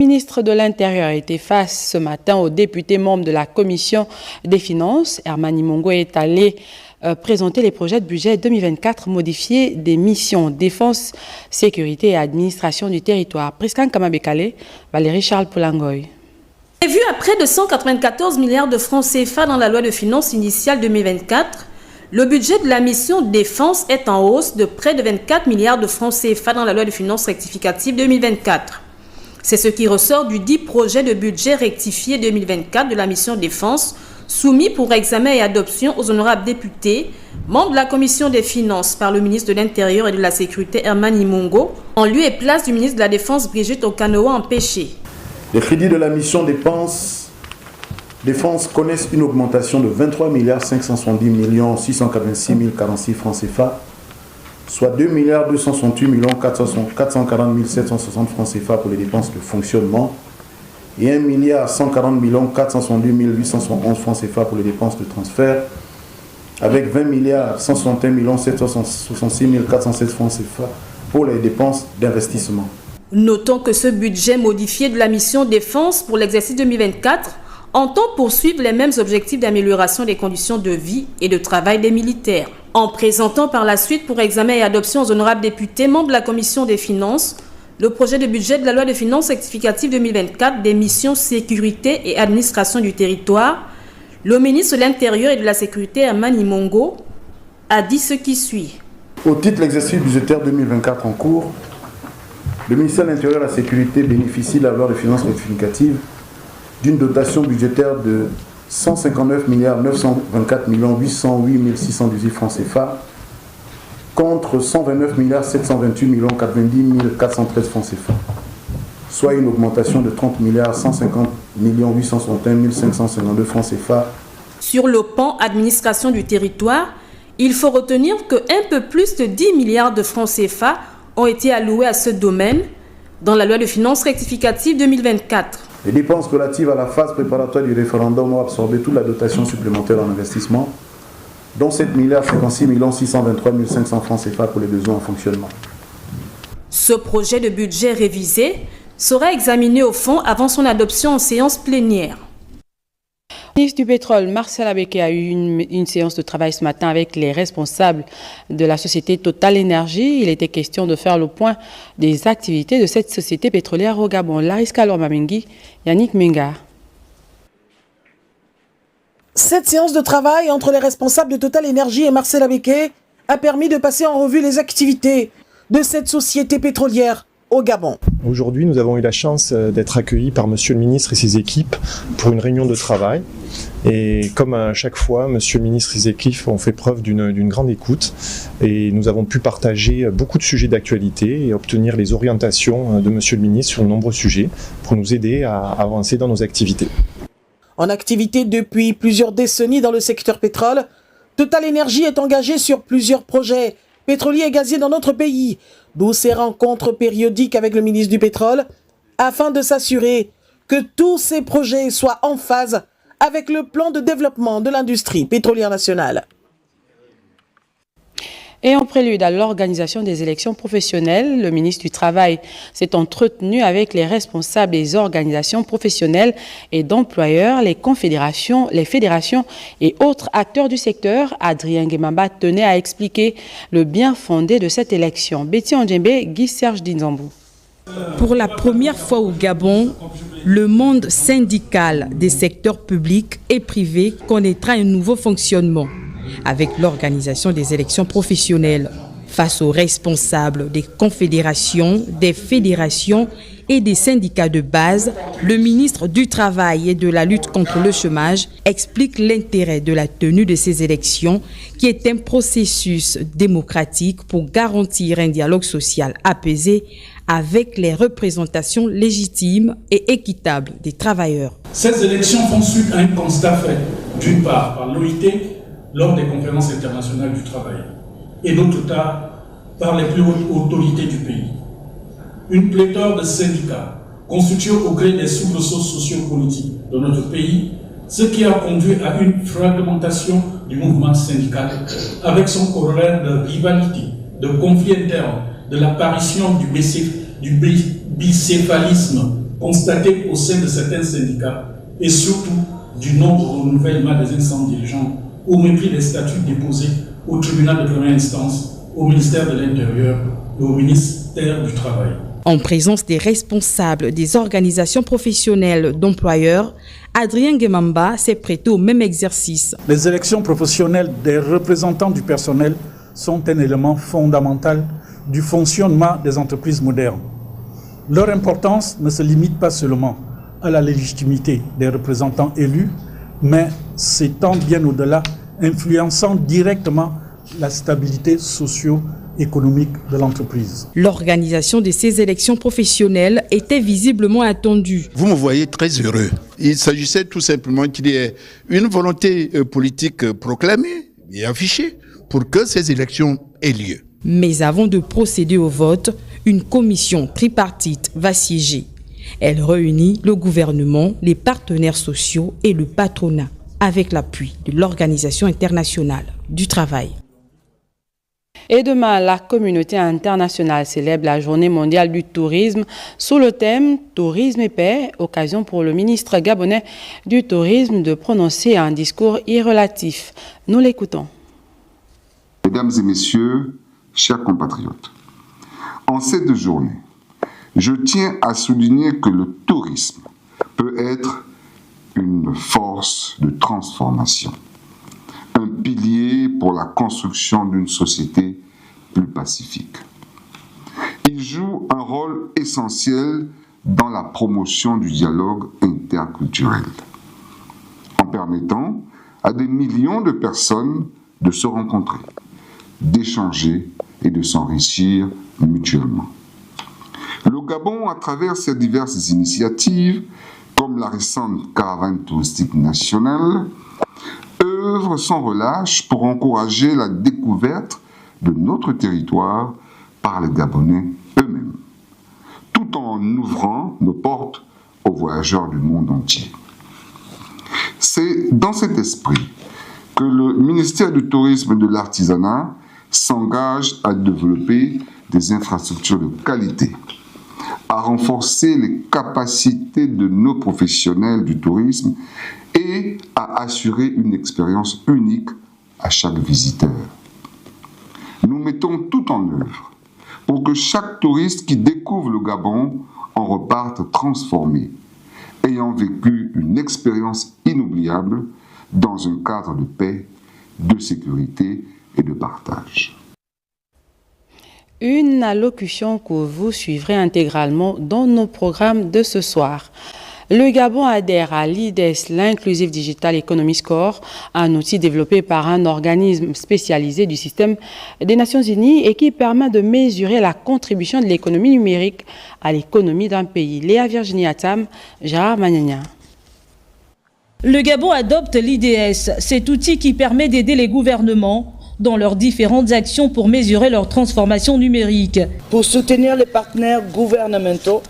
Le ministre de l'Intérieur a été face ce matin aux députés membres de la Commission des Finances. Herman Mongo est allé présenter les projets de budget 2024 modifiés des missions défense, sécurité et administration du territoire. Priscan Kamabekale, Valérie Charles Poulangoy. Vu à près de 194 milliards de francs CFA dans la loi de finances initiale 2024, le budget de la mission défense est en hausse de près de 24 milliards de francs CFA dans la loi de finances rectificative 2024. C'est ce qui ressort du dit projet de budget rectifié 2024 de la mission défense, soumis pour examen et adoption aux honorables députés, membres de la Commission des Finances par le ministre de l'Intérieur et de la Sécurité Herman Mongo, en lieu et place du ministre de la Défense Brigitte Okanoa empêché. Les crédits de la mission défense connaissent une augmentation de 23 570 686 046 francs CFA, soit 2 268 440 760 francs CFA pour les dépenses de fonctionnement et 1 140 462 871 francs CFA pour les dépenses de transfert, avec 20 161 766 407 francs CFA pour les dépenses d'investissement. Notons que ce budget modifié de la mission défense pour l'exercice 2024 entend poursuivre les mêmes objectifs d'amélioration des conditions de vie et de travail des militaires. En présentant par la suite pour examen et adoption aux honorables députés membres de la Commission des Finances, le projet de budget de la loi de finances rectificative 2024 des missions sécurité et administration du territoire, le ministre de l'Intérieur et de la Sécurité Herman Mongo a dit ce qui suit. Au titre de l'exercice budgétaire 2024 en cours, le ministère de l'Intérieur et de la Sécurité bénéficie de la loi de finances rectificative d'une dotation budgétaire de 159 924 808 618 francs CFA contre 129 728 90 413 francs CFA, soit une augmentation de 30 150 861 552 francs CFA. Sur le pan administration du territoire, il faut retenir que un peu plus de 10 milliards de francs CFA ont été alloués à ce domaine dans la loi de finances rectificative 2024. Les dépenses relatives à la phase préparatoire du référendum ont absorbé toute la dotation supplémentaire en investissement, dont 7 56 623 500 francs CFA pour les besoins en fonctionnement. Ce projet de budget révisé sera examiné au fond avant son adoption en séance plénière. Le ministre du Pétrole, Marcel Abeke, a eu une séance de travail ce matin avec les responsables de la société Total Énergie. Il était question de faire le point des activités de cette société pétrolière au Gabon. Lariska Lomamengi, Yannick Menga. Cette séance de travail entre les responsables de Total Énergie et Marcel Abeke a permis de passer en revue les activités de cette société pétrolière au Gabon. Aujourd'hui, nous avons eu la chance d'être accueillis par Monsieur le ministre et ses équipes pour une réunion de travail. Et comme à chaque fois, Monsieur le ministre et ses équipes ont fait preuve d'une grande écoute et nous avons pu partager beaucoup de sujets d'actualité et obtenir les orientations de Monsieur le ministre sur de nombreux sujets pour nous aider à avancer dans nos activités. En activité depuis plusieurs décennies dans le secteur pétrole, Total Énergie est engagé sur plusieurs projets pétroliers et gaziers dans notre pays, d'où ces rencontres périodiques avec le ministre du Pétrole, afin de s'assurer que tous ces projets soient en phase avec le plan de développement de l'industrie pétrolière nationale. Et en prélude à l'organisation des élections professionnelles, le ministre du Travail s'est entretenu avec les responsables des organisations professionnelles et d'employeurs, les confédérations, les fédérations et autres acteurs du secteur. Adrien Guemamba tenait à expliquer le bien fondé de cette élection. Betty Ondjembe, Guy Serge Dinzambou. Pour la première fois au Gabon, le monde syndical des secteurs publics et privés connaîtra un nouveau fonctionnement avec l'organisation des élections professionnelles. Face aux responsables des confédérations, des fédérations et des syndicats de base, le ministre du Travail et de la lutte contre le chômage explique l'intérêt de la tenue de ces élections, qui est un processus démocratique pour garantir un dialogue social apaisé avec les représentations légitimes et équitables des travailleurs. Ces élections font suite à un constat fait, d'une part par l'OIT, lors des conférences internationales du travail, et d'autre part par les plus hautes autorités du pays. Une pléthore de syndicats constitués au gré des soubresauts sociopolitiques de notre pays, ce qui a conduit à une fragmentation du mouvement syndical, avec son corollaire de rivalité, de conflits internes, de l'apparition du bicéphalisme constatée au sein de certains syndicats et surtout du non-renouvellement des instances dirigeantes au mépris des statuts déposés au tribunal de première instance, au ministère de l'Intérieur et au ministère du Travail. En présence des responsables des organisations professionnelles d'employeurs, Adrien Guemamba s'est prêté au même exercice. Les élections professionnelles des représentants du personnel sont un élément fondamental du fonctionnement des entreprises modernes. Leur importance ne se limite pas seulement à la légitimité des représentants élus, mais s'étend bien au-delà, influençant directement la stabilité socio-économique de l'entreprise. L'organisation de ces élections professionnelles était visiblement attendue. Vous me voyez très heureux. Il s'agissait tout simplement qu'il y ait une volonté politique proclamée et affichée pour que ces élections aient lieu. Mais avant de procéder au vote, une commission tripartite va siéger. Elle réunit le gouvernement, les partenaires sociaux et le patronat, avec l'appui de l'Organisation internationale du travail. Et demain, la communauté internationale célèbre la Journée mondiale du tourisme sous le thème « Tourisme et paix », occasion pour le ministre gabonais du Tourisme de prononcer un discours irrelatif. Nous l'écoutons. Mesdames et messieurs, chers compatriotes, en cette journée, je tiens à souligner que le tourisme peut être une force de transformation, un pilier pour la construction d'une société plus pacifique. Il joue un rôle essentiel dans la promotion du dialogue interculturel, en permettant à des millions de personnes de se rencontrer, d'échanger et de s'enrichir mutuellement. Le Gabon, à travers ses diverses initiatives, comme la récente caravane touristique nationale, œuvre sans relâche pour encourager la découverte de notre territoire par les Gabonais eux-mêmes, tout en ouvrant nos portes aux voyageurs du monde entier. C'est dans cet esprit que le ministère du Tourisme et de l'Artisanat s'engage à développer des infrastructures de qualité, à renforcer les capacités de nos professionnels du tourisme et à assurer une expérience unique à chaque visiteur. Nous mettons tout en œuvre pour que chaque touriste qui découvre le Gabon en reparte transformé, ayant vécu une expérience inoubliable dans un cadre de paix, de sécurité et de partage. Une allocution que vous suivrez intégralement dans nos programmes de ce soir. Le Gabon adhère à l'IDES, l'Inclusive Digital Economy Score, un outil développé par un organisme spécialisé du système des Nations Unies et qui permet de mesurer la contribution de l'économie numérique à l'économie d'un pays. Léa Virginie Atam, Gérard Magnagna. Le Gabon adopte l'IDES, cet outil qui permet d'aider les gouvernements dans leurs différentes actions pour mesurer leur transformation numérique. Pour soutenir les partenaires gouvernementaux,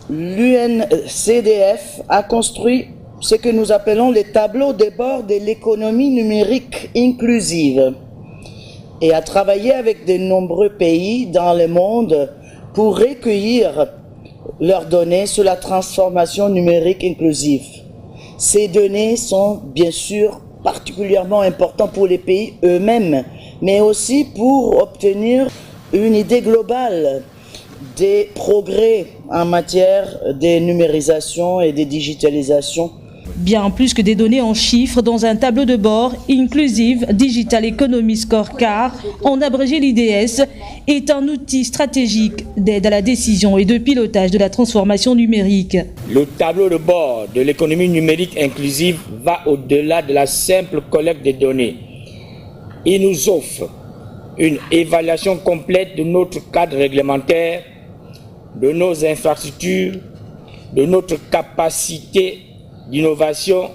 l'UNCDF a construit ce que nous appelons les tableaux de bord de l'économie numérique inclusive et a travaillé avec de nombreux pays dans le monde pour recueillir leurs données sur la transformation numérique inclusive. Ces données sont bien sûr particulièrement importantes pour les pays eux-mêmes, mais aussi pour obtenir une idée globale des progrès en matière de numérisation et de digitalisation. Bien plus que des données en chiffres dans un tableau de bord, Inclusive Digital Economy Scorecard, en abrégé l'IDS, est un outil stratégique d'aide à la décision et de pilotage de la transformation numérique. Le tableau de bord de l'économie numérique inclusive va au-delà de la simple collecte des données. Il nous offre une évaluation complète de notre cadre réglementaire, de nos infrastructures, de notre capacité d'innovation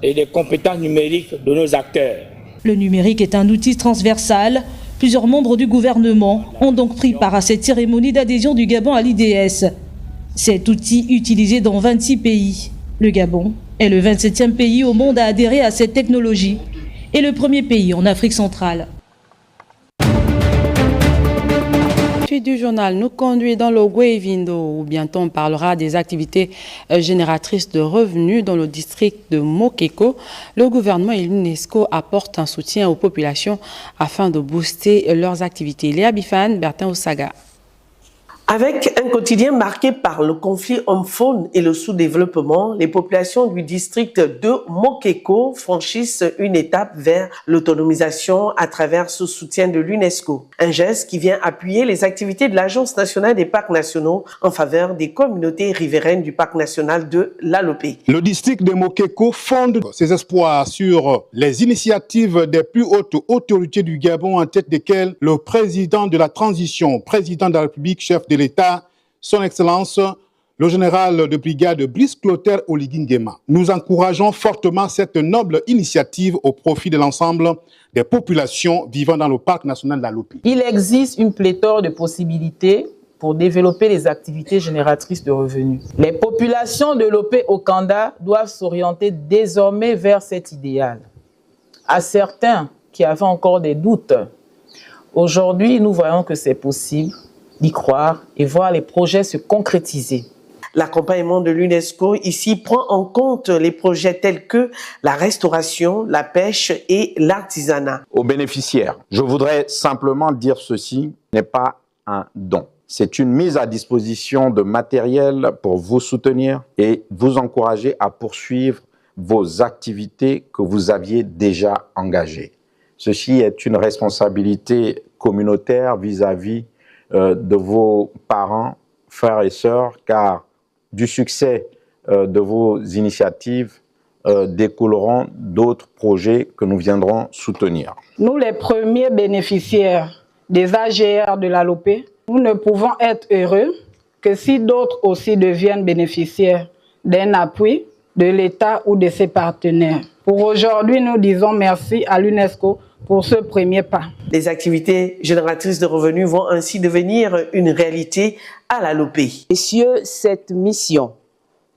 et des compétences numériques de nos acteurs. Le numérique est un outil transversal. Plusieurs membres du gouvernement ont donc pris part à cette cérémonie d'adhésion du Gabon à l'IDS. Cet outil utilisé dans 26 pays. Le Gabon est le 27e pays au monde à adhérer à cette technologie et le premier pays en Afrique centrale. suite du journal nous conduit dans l'Ogwe Vindo, où bientôt on parlera des activités génératrices de revenus dans le district de Mokeko. Le gouvernement et l'UNESCO apportent un soutien aux populations afin de booster leurs activités. Léa Bifan, Bertin Osaga. Avec un quotidien marqué par le conflit homme-faune et le sous-développement, les populations du district de Mokeko franchissent une étape vers l'autonomisation à travers ce soutien de l'UNESCO. Un geste qui vient appuyer les activités de l'Agence nationale des parcs nationaux en faveur des communautés riveraines du parc national de l'Alopé. Le district de Mokeko fonde ses espoirs sur les initiatives des plus hautes autorités du Gabon, en tête desquelles le président de la transition, président de la République, chef de l'État, son Excellence, le général de brigade Brice Clotaire Oligui-Nguema. Nous encourageons fortement cette noble initiative au profit de l'ensemble des populations vivant dans le parc national de l'Alopé. Il existe une pléthore de possibilités pour développer les activités génératrices de revenus. Les populations de l'Opé-Okanda doivent s'orienter désormais vers cet idéal. À certains qui avaient encore des doutes, aujourd'hui nous voyons que c'est possible d'y croire et voir les projets se concrétiser. L'accompagnement de l'UNESCO ici prend en compte les projets tels que la restauration, la pêche et l'artisanat. Aux bénéficiaires, je voudrais simplement dire ceci n'est pas un don. C'est une mise à disposition de matériel pour vous soutenir et vous encourager à poursuivre vos activités que vous aviez déjà engagées. Ceci est une responsabilité communautaire vis-à-vis de vos parents, frères et sœurs, car du succès de vos initiatives découleront d'autres projets que nous viendrons soutenir. Nous, les premiers bénéficiaires des AGR de l'Alopé, nous ne pouvons être heureux que si d'autres aussi deviennent bénéficiaires d'un appui de l'État ou de ses partenaires. Pour aujourd'hui, nous disons merci à l'UNESCO pour ce premier pas. Les activités génératrices de revenus vont ainsi devenir une réalité à l'Alopé. Messieurs, cette mission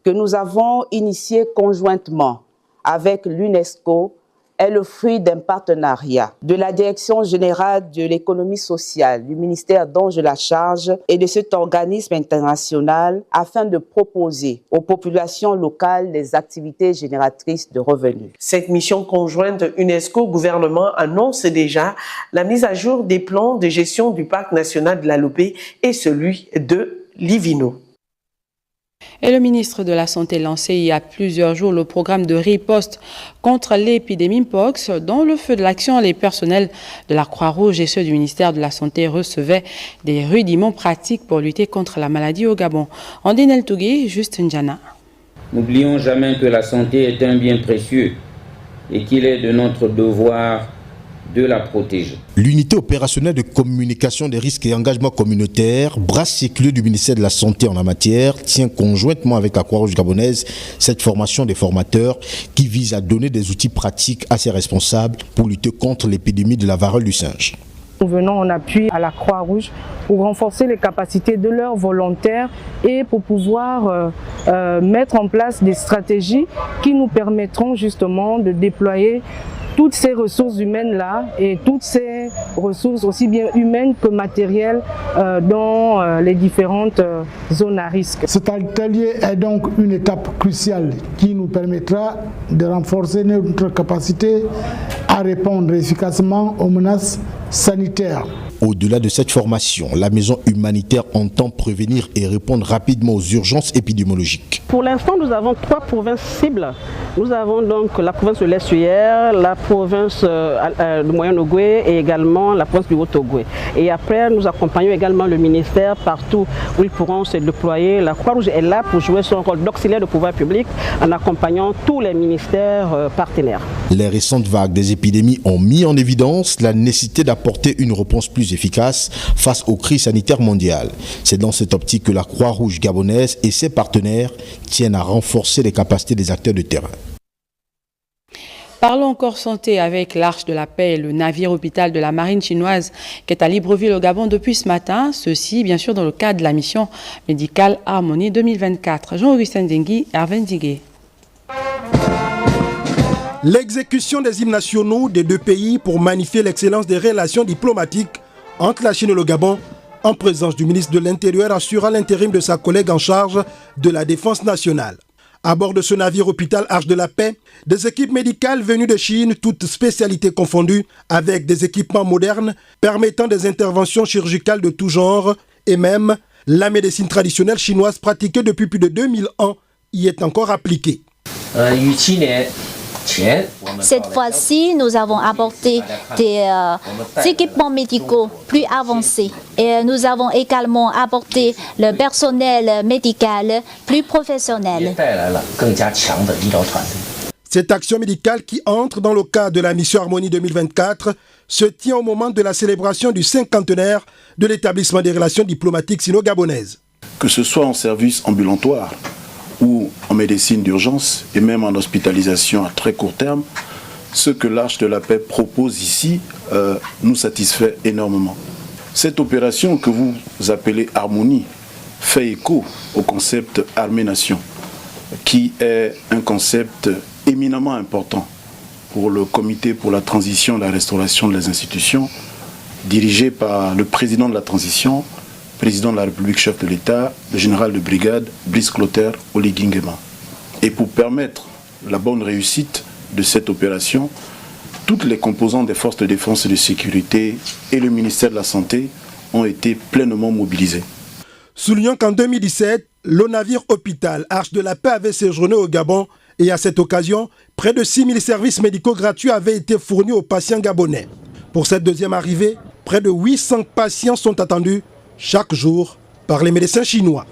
que nous avons initiée conjointement avec l'UNESCO est le fruit d'un partenariat de la Direction générale de l'économie sociale, du ministère dont j'ai la charge et de cet organisme international afin de proposer aux populations locales des activités génératrices de revenus. Cette mission conjointe UNESCO-gouvernement annonce déjà la mise à jour des plans de gestion du parc national de l'Alopé et celui de Livino. Et le ministre de la Santé lançait il y a plusieurs jours le programme de riposte contre l'épidémie Mpox. Dans le feu de l'action, les personnels de la Croix-Rouge et ceux du ministère de la Santé recevaient des rudiments pratiques pour lutter contre la maladie au Gabon. Andine El Tougui, Juste Ndjana. N'oublions jamais que la santé est un bien précieux et qu'il est de notre devoir de la protéger. L'unité opérationnelle de communication des risques et engagements communautaires, bras séculaire du ministère de la Santé en la matière, tient conjointement avec la Croix-Rouge gabonaise cette formation des formateurs qui vise à donner des outils pratiques à ses responsables pour lutter contre l'épidémie de la varole du singe. Nous venons en appui à la Croix-Rouge pour renforcer les capacités de leurs volontaires et pour pouvoir mettre en place des stratégies qui nous permettront justement de déployer toutes ces ressources humaines-là et toutes ces ressources aussi bien humaines que matérielles dans les différentes zones à risque. Cet atelier est donc une étape cruciale qui nous permettra de renforcer notre capacité à répondre efficacement aux menaces sanitaires. Au-delà de cette formation, la maison humanitaire entend prévenir et répondre rapidement aux urgences épidémiologiques. Pour l'instant, nous avons 3 provinces cibles. Nous avons donc la province de l'Est-Uyère, la province du Moyen-Ogwe et également la province du Haut-Ogwe. Et après, nous accompagnons également le ministère partout où ils pourront se déployer. La Croix-Rouge est là pour jouer son rôle d'auxiliaire de pouvoir public en accompagnant tous les ministères partenaires. Les récentes vagues des épidémies ont mis en évidence la nécessité d'apporter une réponse plus efficace face aux crises sanitaires mondiales. C'est dans cette optique que la Croix-Rouge gabonaise et ses partenaires tiennent à renforcer les capacités des acteurs de terrain. Parlons encore santé avec l'Arche de la Paix, le navire hôpital de la marine chinoise qui est à Libreville au Gabon depuis ce matin. Ceci, bien sûr, dans le cadre de la mission médicale Harmonie 2024. Jean-Augustin Dengui, Hervé Ndigué. L'exécution des hymnes nationaux des deux pays pour magnifier l'excellence des relations diplomatiques entre la Chine et le Gabon en présence du ministre de l'Intérieur assurant l'intérim de sa collègue en charge de la Défense nationale. À bord de ce navire hôpital Arche de la Paix, des équipes médicales venues de Chine, toutes spécialités confondues, avec des équipements modernes permettant des interventions chirurgicales de tout genre, et même la médecine traditionnelle chinoise pratiquée depuis plus de 2000 ans y est encore appliquée. Cette fois-ci, nous avons apporté des équipements médicaux plus avancés et nous avons également apporté le personnel médical plus professionnel. Cette action médicale qui entre dans le cadre de la mission Harmonie 2024 se tient au moment de la célébration du 50e de l'établissement des relations diplomatiques sino-gabonaises. Que ce soit en service ambulatoire ou en médecine d'urgence et même en hospitalisation à très court terme, ce que l'Arche de la Paix propose ici nous satisfait énormément. Cette opération que vous appelez Harmonie fait écho au concept Armée-Nation, qui est un concept éminemment important pour le comité pour la transition et la restauration des institutions, dirigé par le président de la transition, président de la République, chef de l'État, le général de brigade, Brice Clotaire Oligui Nguema. Et pour permettre la bonne réussite de cette opération, toutes les composantes des forces de défense et de sécurité et le ministère de la Santé ont été pleinement mobilisés. Soulignons qu'en 2017, le navire hôpital Arche de la Paix avait séjourné au Gabon et à cette occasion, près de 6000 services médicaux gratuits avaient été fournis aux patients gabonais. Pour cette deuxième arrivée, près de 800 patients sont attendus chaque jour par les médecins chinois.